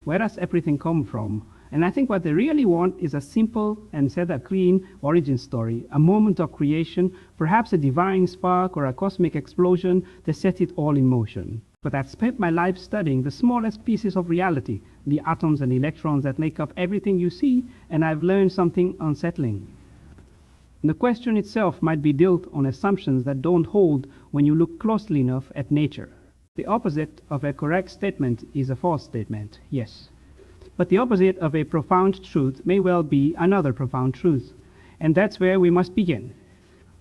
Where does everything come from? And I think what they really want is a simple and set a clean origin story, a moment of creation, perhaps a divine spark or a cosmic explosion that set it all in motion. But I've spent my life studying the smallest pieces of reality, the atoms and electrons that make up everything you see, and I've learned something unsettling. The question itself might be built on assumptions that don't hold when you look closely enough at nature. The opposite of a correct statement is a false statement, yes. But the opposite of a profound truth may well be another profound truth. And that's where we must begin.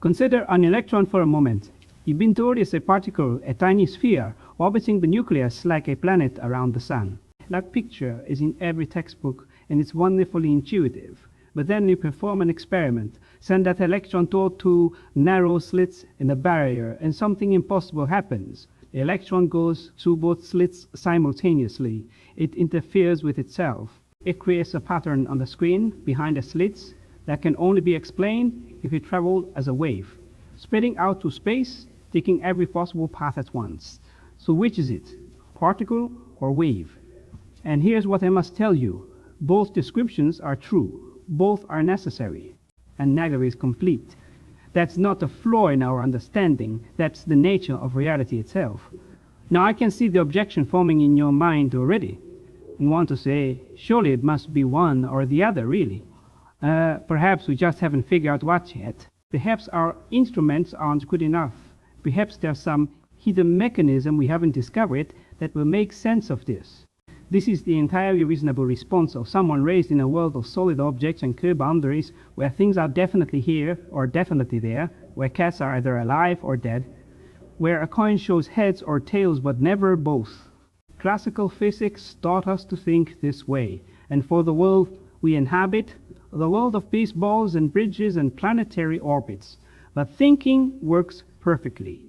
Consider an electron for a moment. You've been told it's a particle, a tiny sphere, orbiting the nucleus like a planet around the sun. That picture is in every textbook, and it's wonderfully intuitive. But then you perform an experiment, send that electron toward two narrow slits in a barrier, and something impossible happens. The electron goes through both slits simultaneously. It interferes with itself. It creates a pattern on the screen behind the slits that can only be explained if it traveled as a wave, spreading out to space, taking every possible path at once. So which is it, particle or wave? And here's what I must tell you. Both descriptions are true. Both are necessary. And neither is complete. That's not a flaw in our understanding. That's the nature of reality itself. Now I can see the objection forming in your mind already. You want to say, surely it must be one or the other, really. Perhaps we just haven't figured out what yet. Perhaps our instruments aren't good enough. Perhaps there's some hidden mechanism we haven't discovered that will make sense of this. This is the entirely reasonable response of someone raised in a world of solid objects and clear boundaries, where things are definitely here or definitely there, where cats are either alive or dead, where a coin shows heads or tails but never both. Classical physics taught us to think this way, and for the world we inhabit, the world of baseballs and bridges and planetary orbits, but thinking works perfectly.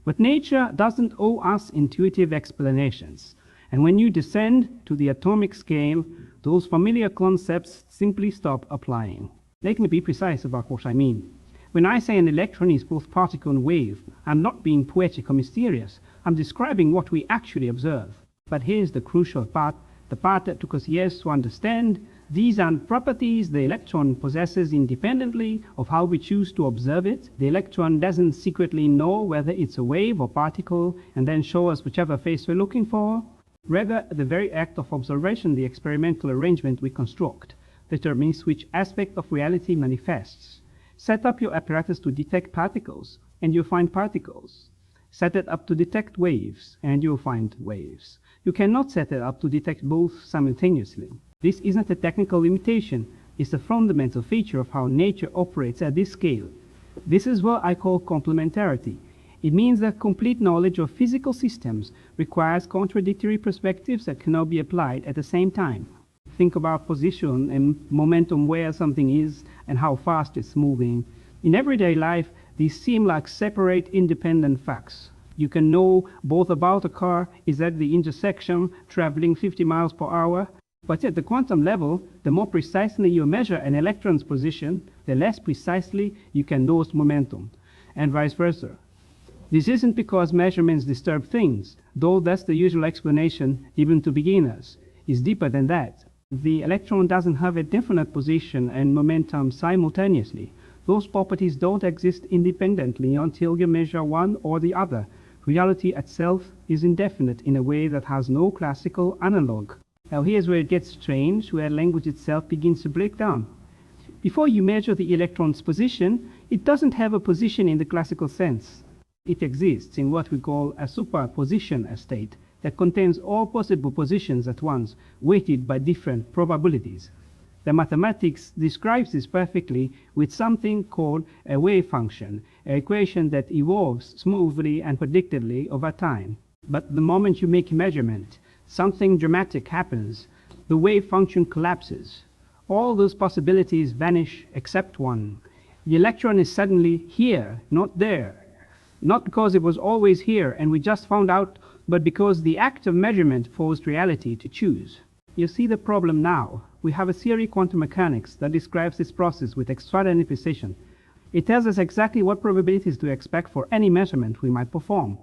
But nature doesn't owe us intuitive explanations. And when you descend to the atomic scale, those familiar concepts simply stop applying. Let me be precise about what I mean. When I say an electron is both particle and wave, I'm not being poetic or mysterious. I'm describing what we actually observe. But here's the crucial part, the part that took us years to understand. These are properties the electron possesses independently of how we choose to observe it. The electron doesn't secretly know whether it's a wave or particle and then show us whichever face we're looking for. Rather, the very act of observation, the experimental arrangement we construct, determines which aspect of reality manifests. Set up your apparatus to detect particles, and you'll find particles. Set it up to detect waves, and you'll find waves. You cannot set it up to detect both simultaneously. This isn't a technical limitation. It's a fundamental feature of how nature operates at this scale. This is what I call complementarity. It means that complete knowledge of physical systems requires contradictory perspectives that cannot be applied at the same time. Think about position and momentum, where something is and how fast it's moving. In everyday life, these seem like separate, independent facts. You can know both about a car is at the intersection traveling 50 miles per hour, but at the quantum level, the more precisely you measure an electron's position, the less precisely you can know its momentum, and vice versa. This isn't because measurements disturb things, though that's the usual explanation even to beginners. It's deeper than that. The electron doesn't have a definite position and momentum simultaneously. Those properties don't exist independently until you measure one or the other. Reality itself is indefinite in a way that has no classical analog. Now here's where it gets strange, where language itself begins to break down. Before you measure the electron's position, it doesn't have a position in the classical sense. It exists in what we call a superposition state that contains all possible positions at once, weighted by different probabilities. The mathematics describes this perfectly with something called a wave function, an equation that evolves smoothly and predictably over time. But the moment you make a measurement, something dramatic happens. The wave function collapses. All those possibilities vanish except one. The electron is suddenly here, not there. Not because it was always here and we just found out, but because the act of measurement forced reality to choose. You see the problem now. We have a theory of quantum mechanics that describes this process with extraordinary precision. It tells us exactly what probabilities to expect for any measurement we might perform.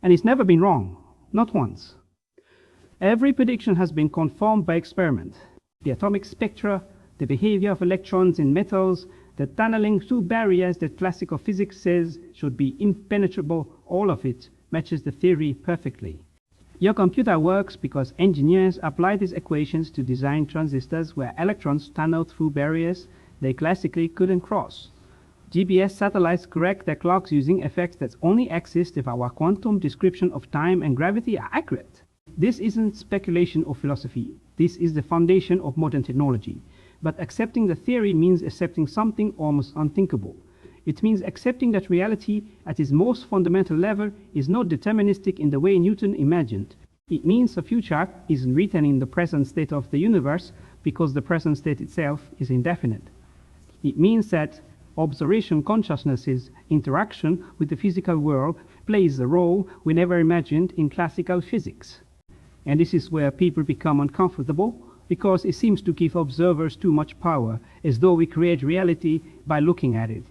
And it's never been wrong, not once. Every prediction has been confirmed by experiment. The atomic spectra, the behavior of electrons in metals, the tunneling through barriers that classical physics says should be impenetrable, all of it matches the theory perfectly. Your computer works because engineers apply these equations to design transistors where electrons tunnel through barriers they classically couldn't cross. GPS satellites correct their clocks using effects that only exist if our quantum description of time and gravity are accurate. This isn't speculation or philosophy. This is the foundation of modern technology. But accepting the theory means accepting something almost unthinkable. It means accepting that reality at its most fundamental level is not deterministic in the way Newton imagined. It means the future isn't written in the present state of the universe because the present state itself is indefinite. It means that observation consciousness's interaction with the physical world plays a role we never imagined in classical physics. And this is where people become uncomfortable because it seems to give observers too much power, as though we create reality by looking at it.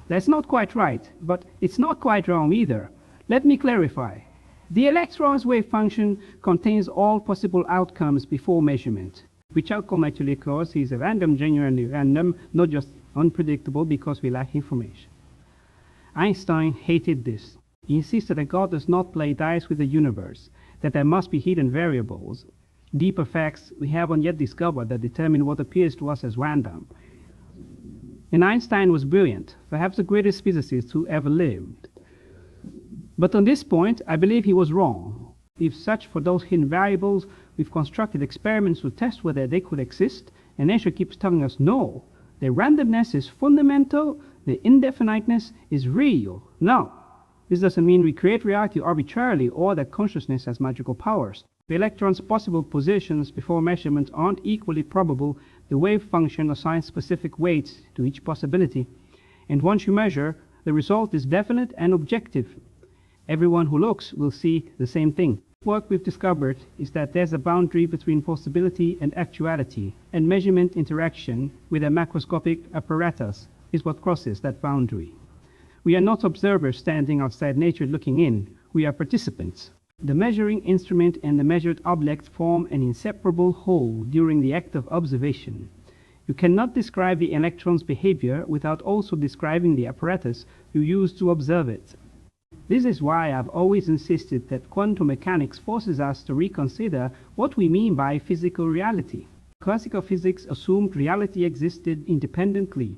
That's not quite right, but it's not quite wrong either. Let me clarify. The electron's wave function contains all possible outcomes before measurement, which outcome actually occurs is a random, genuinely random, not just unpredictable because we lack information. Einstein hated this. He insisted that God does not play dice with the universe, that there must be hidden variables, deeper facts we haven't yet discovered that determine what appears to us as random. And Einstein was brilliant, perhaps the greatest physicist who ever lived. But on this point, I believe he was wrong. We've searched for those hidden variables, we've constructed experiments to test whether they could exist, and nature keeps telling us no. The randomness is fundamental, the indefiniteness is real. No, this doesn't mean we create reality arbitrarily or that consciousness has magical powers. The electron's possible positions before measurement aren't equally probable. The wave function assigns specific weights to each possibility. And once you measure, the result is definite and objective. Everyone who looks will see the same thing. What we've discovered is that there's a boundary between possibility and actuality, and measurement interaction with a macroscopic apparatus is what crosses that boundary. We are not observers standing outside nature looking in. We are participants. The measuring instrument and the measured object form an inseparable whole during the act of observation. You cannot describe the electron's behavior without also describing the apparatus you use to observe it. This is why I've always insisted that quantum mechanics forces us to reconsider what we mean by physical reality. Classical physics assumed reality existed independently,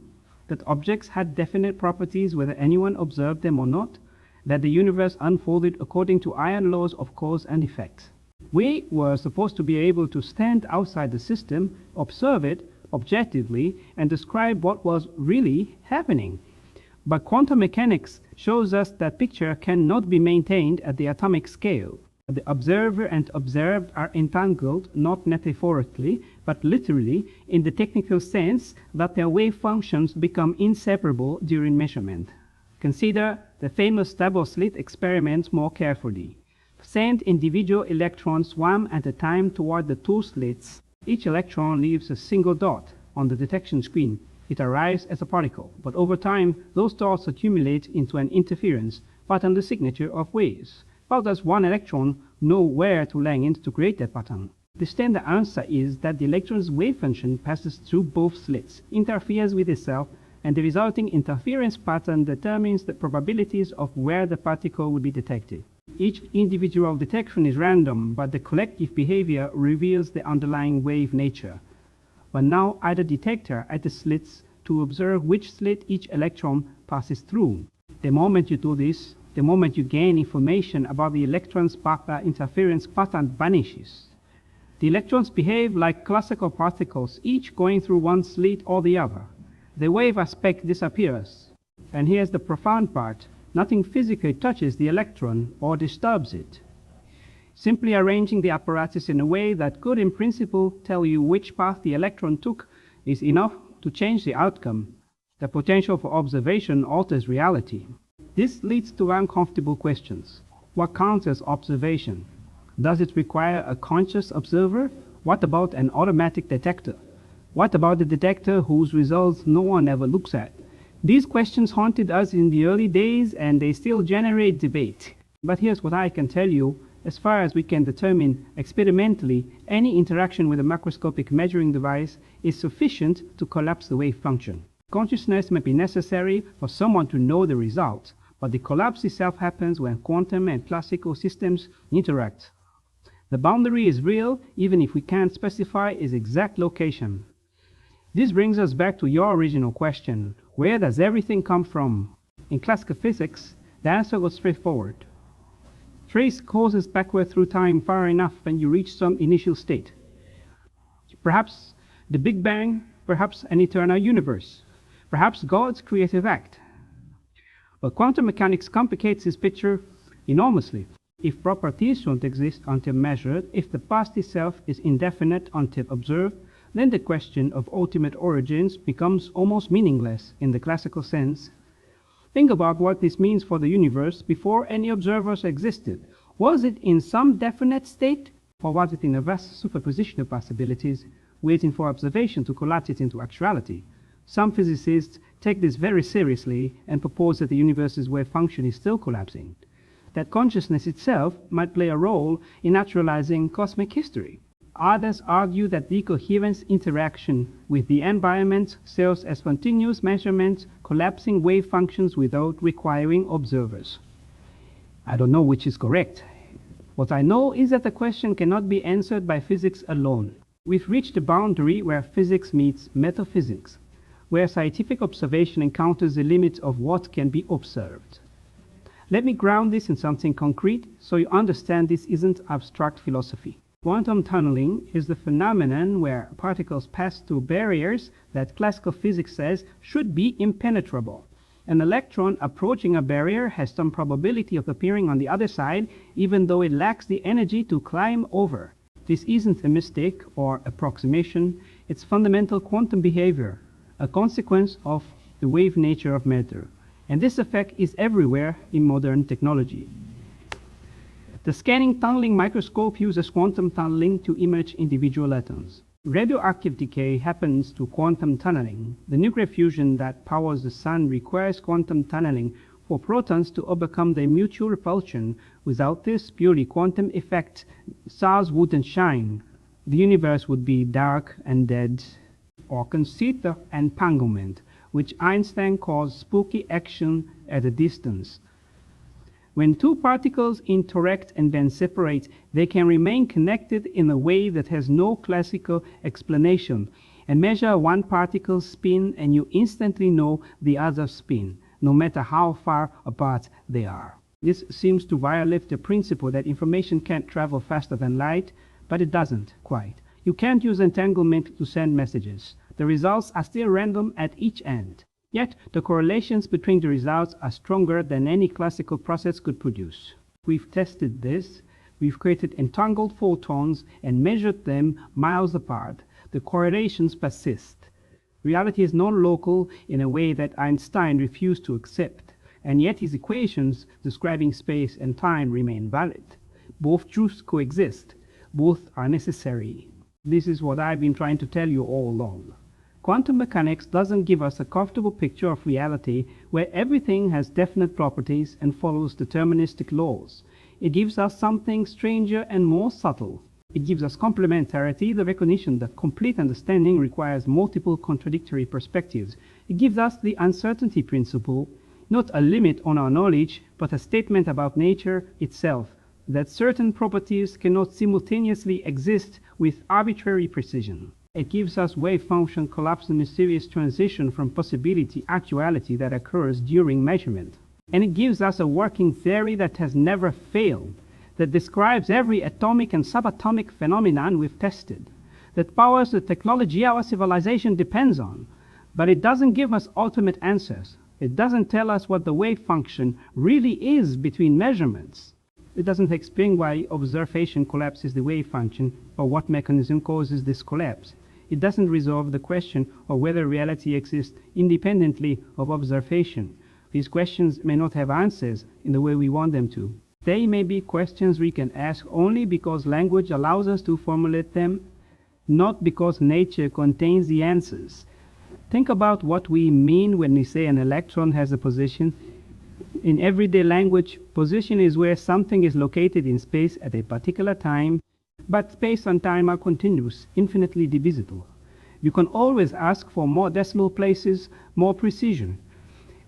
that objects had definite properties whether anyone observed them or not, that the universe unfolded according to iron laws of cause and effect. We were supposed to be able to stand outside the system, observe it objectively, and describe what was really happening. But quantum mechanics shows us that picture cannot be maintained at the atomic scale. The observer and observed are entangled, not metaphorically, but literally, in the technical sense that their wave functions become inseparable during measurement. Consider the famous double slit experiments more carefully. Send individual electrons one at a time toward the two slits. Each electron leaves a single dot on the detection screen. It arrives as a particle, but over time, those dots accumulate into an interference pattern, the signature of waves. How does one electron know where to land to create that pattern? The standard answer is that the electron's wave function passes through both slits, interferes with itself, and the resulting interference pattern determines the probabilities of where the particle will be detected. Each individual detection is random, but the collective behavior reveals the underlying wave nature. But now add a detector at the slits to observe which slit each electron passes through. The moment you do this, the moment you gain information about the electron's interference pattern vanishes. The electrons behave like classical particles, each going through one slit or the other. The wave aspect disappears. And here's the profound part. Nothing physically touches the electron or disturbs it. Simply arranging the apparatus in a way that could in principle tell you which path the electron took is enough to change the outcome. The potential for observation alters reality. This leads to uncomfortable questions. What counts as observation? Does it require a conscious observer? What about an automatic detector? What about the detector whose results no one ever looks at? These questions haunted us in the early days and they still generate debate. But here's what I can tell you. As far as we can determine experimentally, any interaction with a macroscopic measuring device is sufficient to collapse the wave function. Consciousness may be necessary for someone to know the result, but the collapse itself happens when quantum and classical systems interact. The boundary is real even if we can't specify its exact location. This brings us back to your original question: where does everything come from? In classical physics, the answer was straightforward. Trace causes backward through time far enough when you reach some initial state. Perhaps the Big Bang, perhaps an eternal universe, perhaps God's creative act. But quantum mechanics complicates this picture enormously. If properties don't exist until measured, if the past itself is indefinite until observed, then the question of ultimate origins becomes almost meaningless in the classical sense. Think about what this means for the universe before any observers existed. Was it in some definite state, or was it in a vast superposition of possibilities, waiting for observation to collapse it into actuality? Some physicists take this very seriously and propose that the universe's wave function is still collapsing, that consciousness itself might play a role in naturalizing cosmic history. Others argue that the coherent interaction with the environment serves as continuous measurements, collapsing wave functions without requiring observers. I don't know which is correct. What I know is that the question cannot be answered by physics alone. We've reached the boundary where physics meets metaphysics, where scientific observation encounters the limits of what can be observed. Let me ground this in something concrete so you understand this isn't abstract philosophy. Quantum tunneling is the phenomenon where particles pass through barriers that classical physics says should be impenetrable. An electron approaching a barrier has some probability of appearing on the other side, even though it lacks the energy to climb over. This isn't a mistake or approximation, it's fundamental quantum behavior, a consequence of the wave nature of matter. And this effect is everywhere in modern technology. The scanning tunneling microscope uses quantum tunneling to image individual atoms. Radioactive decay happens to quantum tunneling. The nuclear fusion that powers the sun requires quantum tunneling for protons to overcome their mutual repulsion. Without this purely quantum effect, stars wouldn't shine. The universe would be dark and dead. Or consider entanglement, which Einstein calls spooky action at a distance. When two particles interact and then separate, they can remain connected in a way that has no classical explanation. And measure one particle's spin and you instantly know the other's spin, no matter how far apart they are. This seems to violate the principle that information can't travel faster than light, but it doesn't quite. You can't use entanglement to send messages. The results are still random at each end. Yet, the correlations between the results are stronger than any classical process could produce. We've tested this. We've created entangled photons and measured them miles apart. The correlations persist. Reality is non-local in a way that Einstein refused to accept, and yet his equations describing space and time remain valid. Both truths coexist. Both are necessary. This is what I've been trying to tell you all along. Quantum mechanics doesn't give us a comfortable picture of reality where everything has definite properties and follows deterministic laws. It gives us something stranger and more subtle. It gives us complementarity, the recognition that complete understanding requires multiple contradictory perspectives. It gives us the uncertainty principle, not a limit on our knowledge, but a statement about nature itself, that certain properties cannot simultaneously exist with arbitrary precision. It gives us wave function collapse, the mysterious transition from possibility to actuality that occurs during measurement. And it gives us a working theory that has never failed, that describes every atomic and subatomic phenomenon we've tested, that powers the technology our civilization depends on. But it doesn't give us ultimate answers. It doesn't tell us what the wave function really is between measurements. It doesn't explain why observation collapses the wave function or what mechanism causes this collapse. It doesn't resolve the question of whether reality exists independently of observation. These questions may not have answers in the way we want them to. They may be questions we can ask only because language allows us to formulate them, not because nature contains the answers. Think about what we mean when we say an electron has a position. In everyday language, position is where something is located in space at a particular time, but space and time are continuous, infinitely divisible. You can always ask for more decimal places, more precision.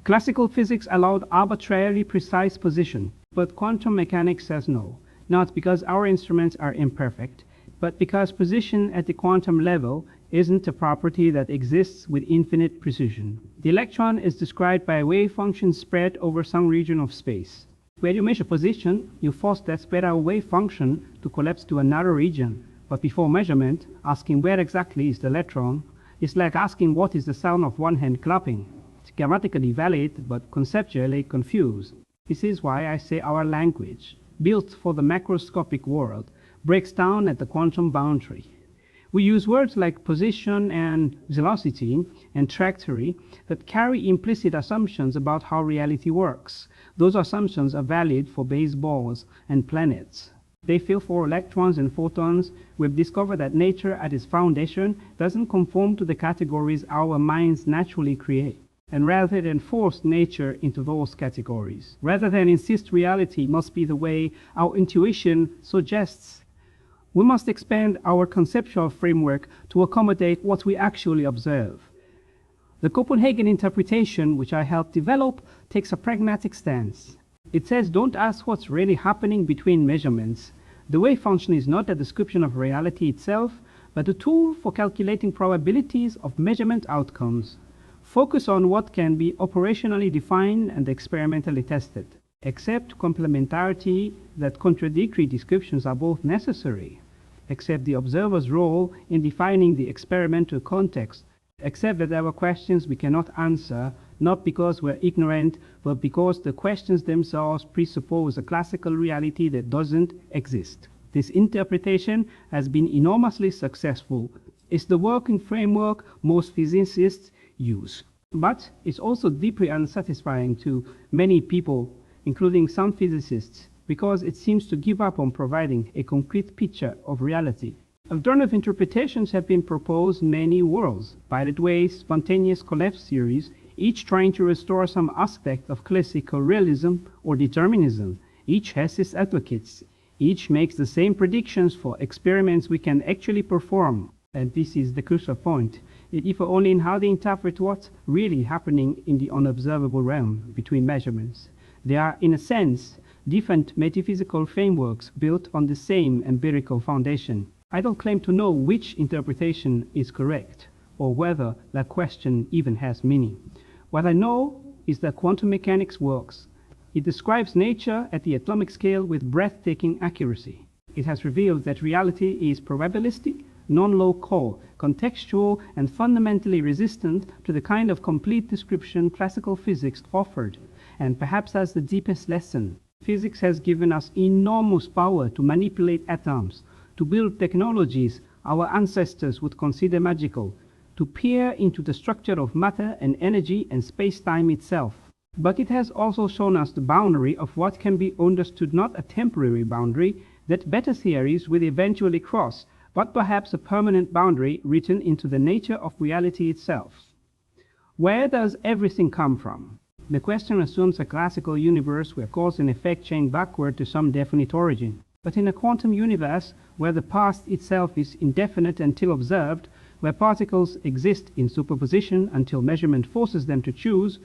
Classical physics allowed arbitrarily precise position, but quantum mechanics says no, not because our instruments are imperfect, but because position at the quantum level isn't a property that exists with infinite precision. The electron is described by a wave function spread over some region of space. When you measure position, you force that spread out wave function to collapse to another region. But before measurement, asking where exactly is the electron is like asking what is the sound of one hand clapping. It's grammatically valid, but conceptually confused. This is why I say our language, built for the macroscopic world, breaks down at the quantum boundary. We use words like position and velocity and trajectory that carry implicit assumptions about how reality works. Those assumptions are valid for baseballs and planets. They fail for electrons and photons. We've discovered that nature at its foundation doesn't conform to the categories our minds naturally create. And rather than force nature into those categories, rather than insist reality must be the way our intuition suggests, we must expand our conceptual framework to accommodate what we actually observe. The Copenhagen interpretation, which I helped develop, takes a pragmatic stance. It says don't ask what's really happening between measurements. The wave function is not a description of reality itself, but a tool for calculating probabilities of measurement outcomes. Focus on what can be operationally defined and experimentally tested. Accept complementarity, that contradictory descriptions are both necessary. Accept the observer's role in defining the experimental context. Accept that there are questions we cannot answer, not because we're ignorant, but because the questions themselves presuppose a classical reality that doesn't exist. This interpretation has been enormously successful. It's the working framework most physicists use. But it's also deeply unsatisfying to many people, including some physicists, because it seems to give up on providing a concrete picture of reality. Alternative interpretations have been proposed in many worlds, pilot waves, spontaneous collapse theories, each trying to restore some aspect of classical realism or determinism. Each has its advocates. Each makes the same predictions for experiments we can actually perform. And this is the crucial point. It differs only in how they interpret what's really happening in the unobservable realm between measurements. They are, in a sense, different metaphysical frameworks built on the same empirical foundation. I don't claim to know which interpretation is correct, or whether that question even has meaning. What I know is that quantum mechanics works. It describes nature at the atomic scale with breathtaking accuracy. It has revealed that reality is probabilistic, non-local, contextual, and fundamentally resistant to the kind of complete description classical physics offered. And perhaps that's the deepest lesson. Physics has given us enormous power to manipulate atoms, to build technologies our ancestors would consider magical, to peer into the structure of matter and energy and space-time itself. But it has also shown us the boundary of what can be understood, not a temporary boundary that better theories will eventually cross, but perhaps a permanent boundary written into the nature of reality itself. Where does everything come from? The question assumes a classical universe where cause and effect chain backward to some definite origin. But in a quantum universe, where the past itself is indefinite until observed, where particles exist in superposition until measurement forces them to choose,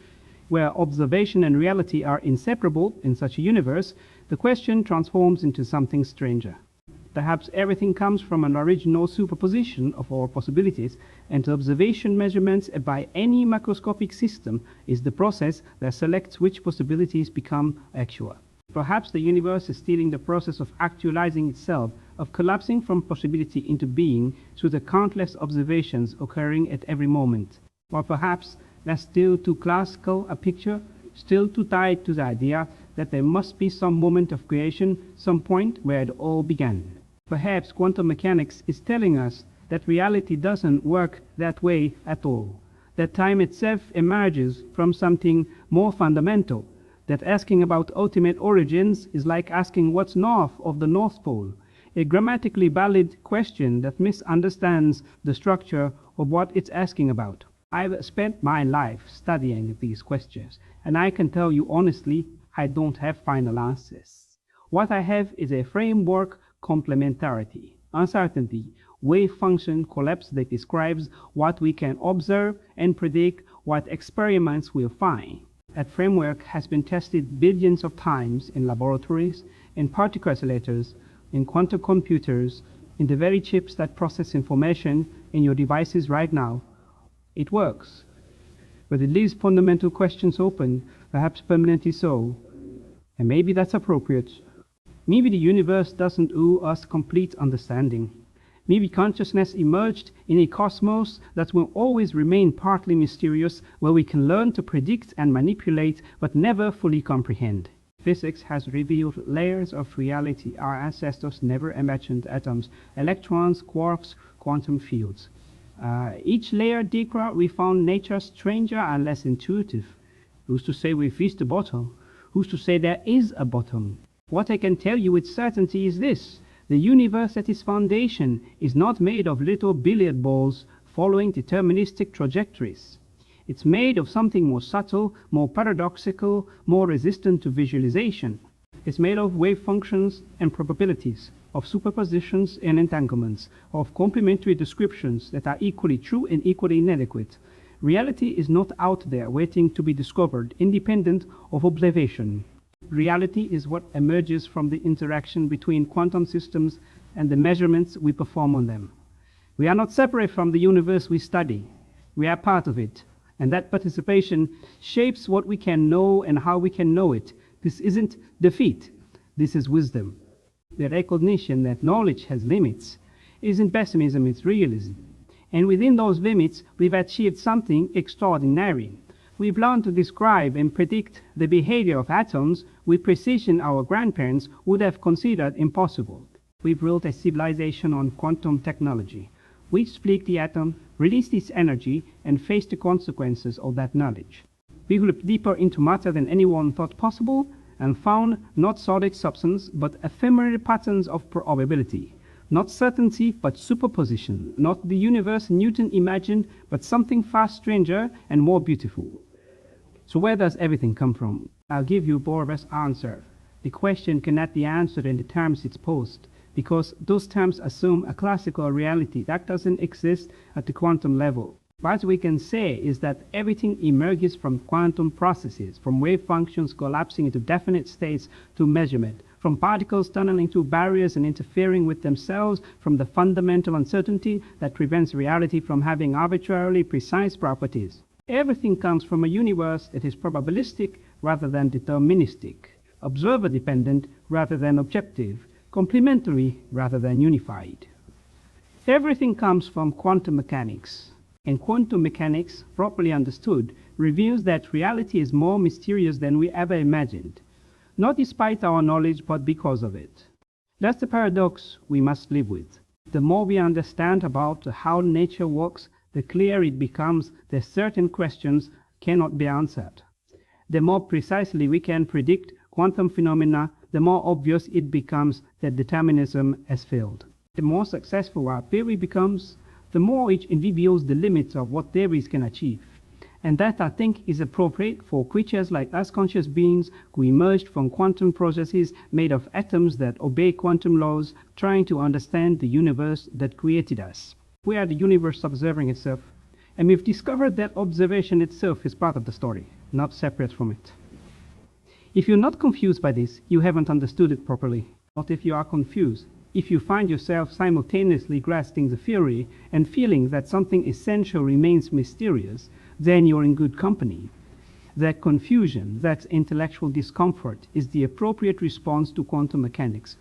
where observation and reality are inseparable in such a universe, the question transforms into something stranger. Perhaps everything comes from an original superposition of all possibilities, and observation measurements by any macroscopic system is the process that selects which possibilities become actual. Perhaps the universe is still in the process of actualizing itself, of collapsing from possibility into being through the countless observations occurring at every moment. Or perhaps that's still too classical a picture, still too tied to the idea that there must be some moment of creation, some point where it all began. Perhaps quantum mechanics is telling us that reality doesn't work that way at all, that time itself emerges from something more fundamental, that asking about ultimate origins is like asking what's north of the North Pole, a grammatically valid question that misunderstands the structure of what it's asking about. I've spent my life studying these questions, and I can tell you honestly, I don't have final answers. What I have is a framework: complementarity, uncertainty, wave function collapse that describes what we can observe and predict what experiments will find. That framework has been tested billions of times in laboratories, in particle accelerators, in quantum computers, in the very chips that process information in your devices right now. It works. But it leaves fundamental questions open, perhaps permanently so. And maybe that's appropriate. Maybe the universe doesn't owe us complete understanding. Maybe consciousness emerged in a cosmos that will always remain partly mysterious, where we can learn to predict and manipulate, but never fully comprehend. Physics has revealed layers of reality our ancestors never imagined: atoms, electrons, quarks, quantum fields. Each layer deeper, we found nature stranger and less intuitive. Who's to say we've reached the bottom? Who's to say there is a bottom? What I can tell you with certainty is this: the universe at its foundation is not made of little billiard balls following deterministic trajectories. It's made of something more subtle, more paradoxical, more resistant to visualization. It's made of wave functions and probabilities, of superpositions and entanglements, of complementary descriptions that are equally true and equally inadequate. Reality is not out there waiting to be discovered, independent of observation. Reality is what emerges from the interaction between quantum systems and the measurements we perform on them. We are not separate from the universe we study. We are part of it, and that participation shapes what we can know and how we can know it. This isn't defeat. This is wisdom. The recognition that knowledge has limits isn't pessimism, it's realism. And within those limits, we've achieved something extraordinary. We've learned to describe and predict the behavior of atoms with precision our grandparents would have considered impossible. We've built a civilization on quantum technology. We split the atom, released its energy, and faced the consequences of that knowledge. We looked deeper into matter than anyone thought possible, and found not solid substance, but ephemeral patterns of probability. Not certainty, but superposition. Not the universe Newton imagined, but something far stranger and more beautiful. So where does everything come from? I'll give you Bohr's answer. The question cannot be answered in the terms it's posed, because those terms assume a classical reality that doesn't exist at the quantum level. What we can say is that everything emerges from quantum processes, from wave functions collapsing into definite states to measurement, from particles tunneling through barriers and interfering with themselves, from the fundamental uncertainty that prevents reality from having arbitrarily precise properties. Everything comes from a universe that is probabilistic rather than deterministic, observer-dependent rather than objective, complementary rather than unified. Everything comes from quantum mechanics. And quantum mechanics, properly understood, reveals that reality is more mysterious than we ever imagined. Not despite our knowledge, but because of it. That's the paradox we must live with. The more we understand about how nature works, the clearer it becomes that certain questions cannot be answered. The more precisely we can predict quantum phenomena, the more obvious it becomes that determinism has failed. The more successful our theory becomes, the more it reveals the limits of what theories can achieve. And that, I think, is appropriate for creatures like us, conscious beings who emerged from quantum processes made of atoms that obey quantum laws, trying to understand the universe that created us. We are the universe observing itself, and we've discovered that observation itself is part of the story, not separate from it. If you're not confused by this, you haven't understood it properly. Not if you are confused. If you find yourself simultaneously grasping the theory and feeling that something essential remains mysterious, then you're in good company. That confusion, that intellectual discomfort is the appropriate response to quantum mechanics.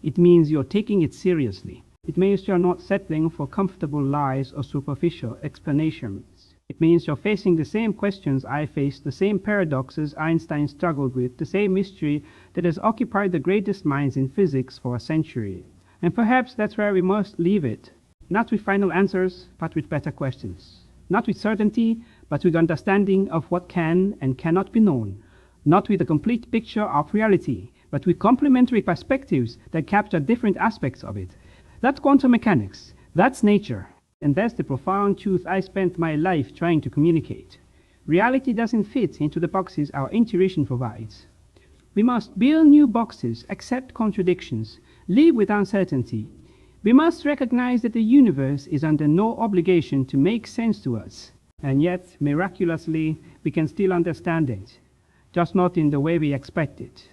It means you're taking it seriously. It means you're not settling for comfortable lies or superficial explanations. It means you're facing the same questions I faced, the same paradoxes Einstein struggled with, the same mystery that has occupied the greatest minds in physics for a century. And perhaps that's where we must leave it. Not with final answers, but with better questions. Not with certainty, but with understanding of what can and cannot be known. Not with a complete picture of reality, but with complementary perspectives that capture different aspects of it. That's quantum mechanics. That's nature. And that's the profound truth I spent my life trying to communicate. Reality doesn't fit into the boxes our intuition provides. We must build new boxes, accept contradictions, live with uncertainty. We must recognize that the universe is under no obligation to make sense to us, and yet, miraculously, we can still understand it, just not in the way we expect it.